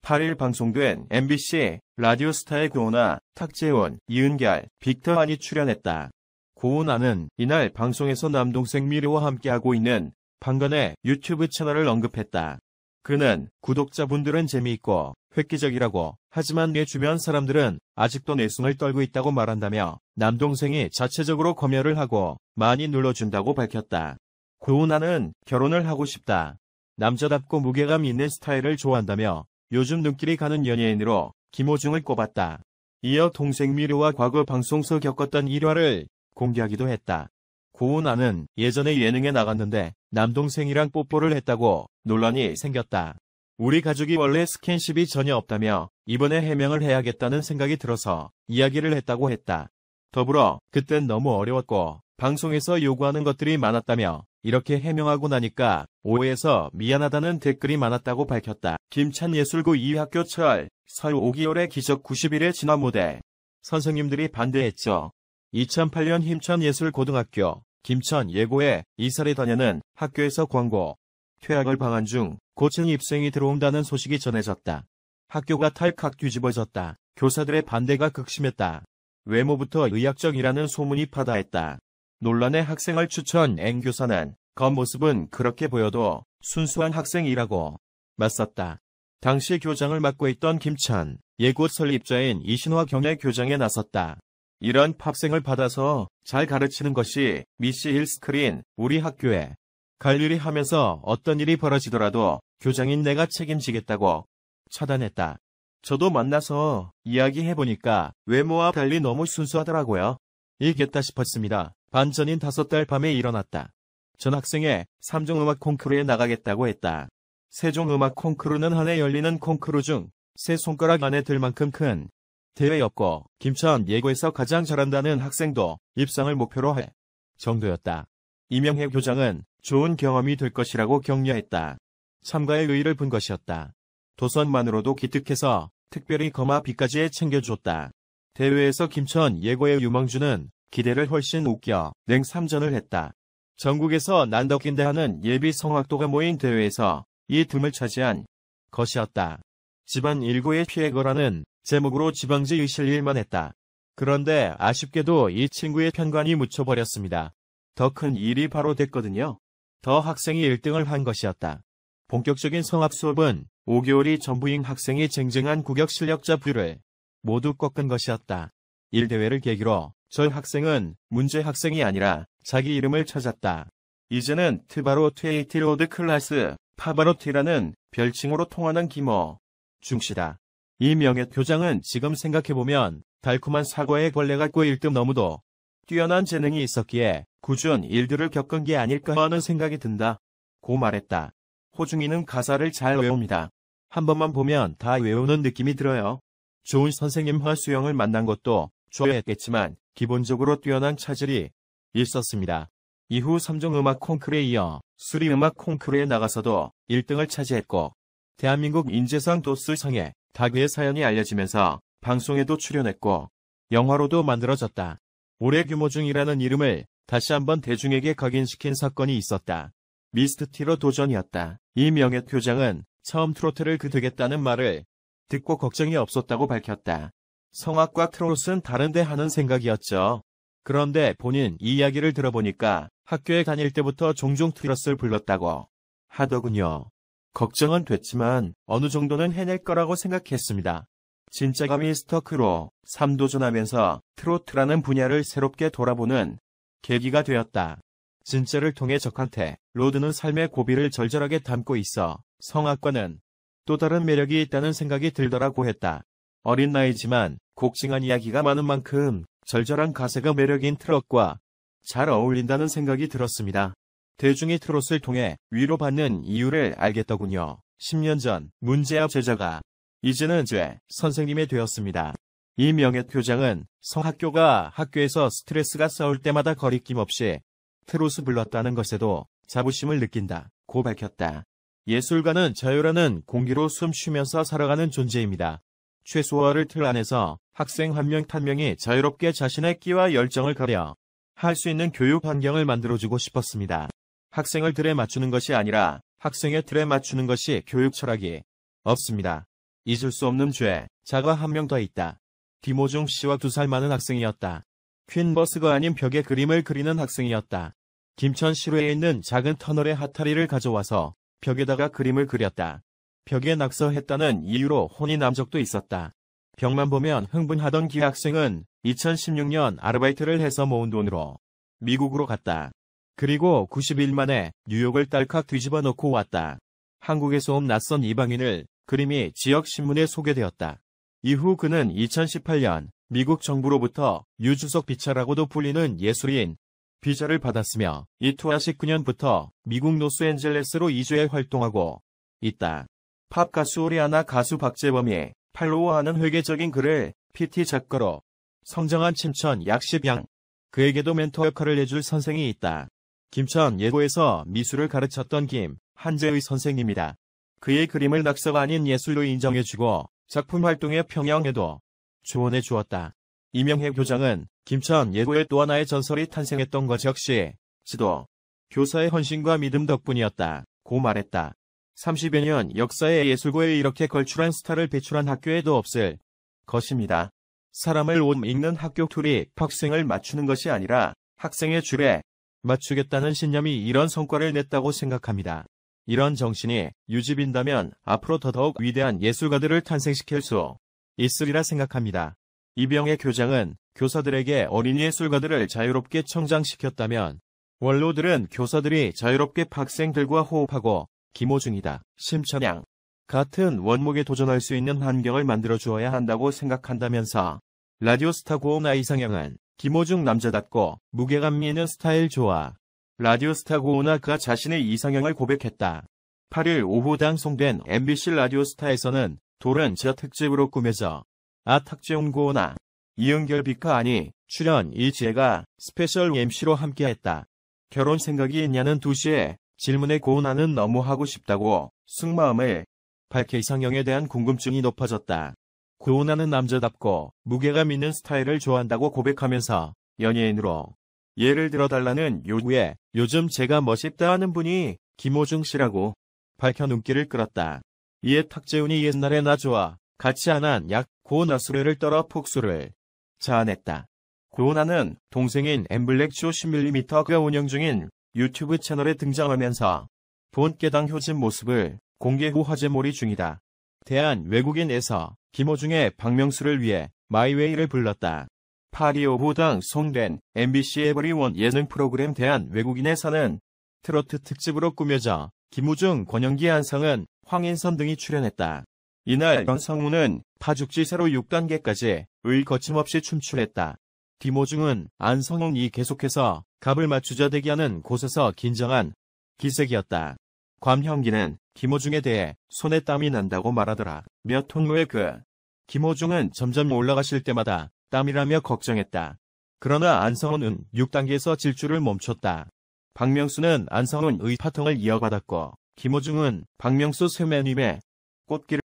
8일 방송된 MBC 라디오스타의 고은아, 탁재훈, 이은결, 빅터 한이 출연했다. 고은아는 이날 방송에서 남동생 미르와 함께하고 있는 방간의 유튜브 채널을 언급했다. 그는 구독자분들은 재미있고 획기적이라고 하지만 내 주변 사람들은 아직도 내숭을 떨고 있다고 말한다며 남동생이 자체적으로 검열을 하고 많이 눌러준다고 밝혔다. 고은아는 결혼을 하고 싶다. 남자답고 무게감 있는 스타일을 좋아한다며 요즘 눈길이 가는 연예인으로 김호중을 꼽았다. 이어 동생 미르와 과거 방송에서 겪었던 일화를 공개하기도 했다. 고은아는 예전에 예능에 나갔는데 남동생이랑 뽀뽀를 했다고 논란이 생겼다. 우리 가족이 원래 스킨십이 전혀 없다며 이번에 해명을 해야겠다는 생각이 들어서 이야기를 했다고 했다. 더불어 그땐 너무 어려웠고 방송에서 요구하는 것들이 많았다며 이렇게 해명하고 나니까 오해해서 미안하다는 댓글이 많았다고 밝혔다. 김천예술고 2학교 설 5개월의 기적 90일의 진화 모델. 선생님들이 반대했죠. 2008년 힘천예술고등학교 김천예고에 이사를 다녀는 학교에서 광고 퇴학을 방한 중 고층 입생이 들어온다는 소식이 전해졌다. 학교가 탈칵 뒤집어졌다. 교사들의 반대가 극심했다. 외모부터 의학적이라는 소문이 파다했다. 논란의 학생을 추천 N교사는 겉모습은 그렇게 보여도 순수한 학생이라고 맞섰다. 당시 교장을 맡고 있던 김천 예고 설립자인 이신화 경례교장에 나섰다. 이런 팝생을 받아서 잘 가르치는 것이 미시 1스크린 우리 학교에 갈 일이 하면서 어떤 일이 벌어지더라도 교장인 내가 책임지겠다고 차단했다. 저도 만나서 이야기해보니까 외모와 달리 너무 순수하더라고요. 이겠다 싶었습니다. 반전인 5달 밤에 일어났다. 전 학생의 3종 음악 콩쿠르에 나가겠다고 했다. 세종 음악 콩쿠르는 한 해 열리는 콩쿠르 중 세 손가락 안에 들 만큼 큰 대회였고 김천 예고에서 가장 잘한다는 학생도 입상을 목표로 할 정도였다. 이명혜 교장은 좋은 경험이 될 것이라고 격려했다. 참가에 의의를 분 것이었다. 도선만으로도 기특해서 특별히 거마비까지 챙겨줬다. 대회에서 김천 예고의 유망주는 기대를 훨씬 웃겨 냉삼전을 했다. 전국에서 난덕인대 하는 예비 성악도가 모인 대회에서 이 틈을 차지한 것이었다. 집안 일고의 피해거라는 제목으로 지방지에 실릴만 했다. 그런데 아쉽게도 이 친구의 편관이 묻혀버렸습니다. 더 큰 일이 바로 됐거든요. 더 학생이 1등을 한 것이었다. 본격적인 성악 수업은 5개월이 전부인 학생이 쟁쟁한 국역 실력자 부를 모두 꺾은 것이었다. 1대회를 계기로 저 학생은 문제 학생이 아니라 자기 이름을 찾았다. 이제는 트바로트에이티 로드 클래스 파바로티라는 별칭으로 통하는 김호 중씨다. 이명혜 교장은 지금 생각해보면 달콤한 사과의 벌레 같고 1등 너무도 뛰어난 재능이 있었기에 꾸준 일들을 겪은 게 아닐까 하는 생각이 든다. 고 말했다. 호중이는 가사를 잘 외웁니다. 한 번만 보면 다 외우는 느낌이 들어요. 좋은 선생님과 수영을 만난 것도 좋아했겠지만 기본적으로 뛰어난 차질이 있었습니다. 이후 3종 음악 콩쿠르에 이어 수리 음악 콩쿠르에 나가서도 1등을 차지했고 대한민국 인재상 도수상에 다그의 사연이 알려지면서 방송에도 출연했고 영화로도 만들어졌다. 올해 규모중이라는 이름을 다시 한번 대중에게 각인시킨 사건이 있었다. 미스트티로 도전이었다. 이명혜 교장은 처음 트로트를 되겠다는 말을 듣고 걱정이 없었다고 밝혔다. 성악과 트롯은 다른데 하는 생각이었죠. 그런데 본인 이야기를 들어보니까 학교에 다닐 때부터 종종 트롯을 불렀다고 하더군요. 걱정은 됐지만 어느 정도는 해낼 거라고 생각했습니다. 진짜가 미스터크로 3도전하면서 트로트라는 분야를 새롭게 돌아보는 계기가 되었다. 진짜를 통해 적한테 로드는 삶의 고비를 절절하게 담고 있어 성악과는 또 다른 매력이 있다는 생각이 들더라고 했다. 어린 나이지만 곡징한 이야기가 많은 만큼 절절한 가사가 매력인 트롯과 잘 어울린다는 생각이 들었습니다. 대중이 트롯을 통해 위로받는 이유를 알겠더군요. 10년 전 문제아 제자가 이제는 죄 선생님이 되었습니다. 이명혜 교장은 성학교가 학교에서 스트레스가 쌓일 때마다 거리낌 없이 트롯을 불렀다는 것에도 자부심을 느낀다. 고 밝혔다. 예술가는 자유라는 공기로 숨 쉬면서 살아가는 존재입니다. 최소화를 틀 안에서 학생 한 명 한 명이 자유롭게 자신의 끼와 열정을 가려 할 수 있는 교육 환경을 만들어주고 싶었습니다. 학생을 틀에 맞추는 것이 아니라 학생의 틀에 맞추는 것이 교육 철학이 없습니다. 잊을 수 없는 죄자가 한 명 더 있다. 김호중 씨와 2살 많은 학생이었다. 퀸버스가 아닌 벽에 그림을 그리는 학생이었다. 김천 시루에 있는 작은 터널에 하타리를 가져와서 벽에다가 그림을 그렸다. 벽에 낙서했다는 이유로 혼이 난 적도 있었다. 벽만 보면 흥분하던 기 학생은 2016년 아르바이트를 해서 모은 돈으로 미국으로 갔다. 그리고 90일 만에 뉴욕을 딸칵 뒤집어 놓고 왔다. 한국에서 온 낯선 이방인을 그림이 지역신문에 소개되었다. 이후 그는 2018년 미국 정부로부터 유주석 비자라고도 불리는 예술인 비자를 받았으며 이투하 19년부터 미국 로스앤젤레스로 이주해 활동하고 있다. 팝 가수 리아나 가수 박재범이 팔로워하는 회계적인 글을 PT 작가로 성장한 침천 약 10양. 그에게도 멘토 역할을 해줄 선생이 있다. 김천 예고에서 미술을 가르쳤던 김한재의 선생입니다. 그의 그림을 낙서가 아닌 예술로 인정해주고 작품 활동에 평양에도 조언해 주었다. 이명혜 교장은 김천 예고에 또 하나의 전설이 탄생했던 것 역시 지도 교사의 헌신과 믿음 덕분이었다. 고 말했다. 30여 년 역사의 예술고에 이렇게 걸출한 스타를 배출한 학교에도 없을 것입니다. 사람을 옷 입는 학교 툴이 학생을 맞추는 것이 아니라 학생의 줄에 맞추겠다는 신념이 이런 성과를 냈다고 생각합니다. 이런 정신이 유지된다면 앞으로 더더욱 위대한 예술가들을 탄생시킬 수 있으리라 생각합니다. 이병혜 교장은 교사들에게 어린 예술가들을 자유롭게 성장시켰다면 원로들은 교사들이 자유롭게 학생들과 호흡하고 김호중이다. 심천양 같은 원목에 도전할 수 있는 환경을 만들어 주어야 한다고 생각한다면서 라디오스타 고은아 이상형은 김호중 남자답고 무게감 있는 스타일 좋아. 라디오스타 고은아가 자신의 이상형을 고백했다. 8일 오후 방송된 MBC 라디오스타에서는 돌은 저 특집으로 꾸며져 탁재훈 고은아, 이은결 비카 아니 출연 일지혜가 스페셜 MC로 함께했다. 결혼 생각이 있냐는 2시에 질문에 고은아는 너무 하고 싶다고 속마음을 밝혀 이상형에 대한 궁금증이 높아졌다. 고은아는 남자답고 무게감 있는 스타일을 좋아한다고 고백하면서 연예인으로 예를 들어달라는 요구에 요즘 제가 멋있다 하는 분이 김호중 씨라고 밝혀 눈길을 끌었다. 이에 탁재훈이 옛날에 나 좋아 같이 안 한 약 고은아 수레를 떨어 폭소를 자아냈다. 고은아는 동생인 엠블랙쇼 10mm가 운영 중인 유튜브 채널에 등장하면서 본계당 효진 모습을 공개 후 화제몰이 중이다. 대한 외국인에서 김호중의 박명수를 위해 마이웨이를 불렀다. 8일 오후 방송된 MBC 에버리원 예능 프로그램 대한 외국인에서는 트로트 특집으로 꾸며져 김호중, 권영기, 안성은, 황인선 등이 출연했다. 이날 연성우는 파죽지세로 6단계까지 의 거침없이 춤출했다. 김호중은 안성웅이 계속해서 값을 맞추자 대기하는 곳에서 긴장한 기색이었다. 곽형기는 김호중에 대해 손에 땀이 난다고 말하더라. 몇 톤 후에 김호중은 점점 올라가실 때마다 땀이라며 걱정했다. 그러나 안성훈은 6단계에서 질주를 멈췄다. 박명수는 안성훈의 파통을 이어받았고 김호중은 박명수 선배님의 꽃길을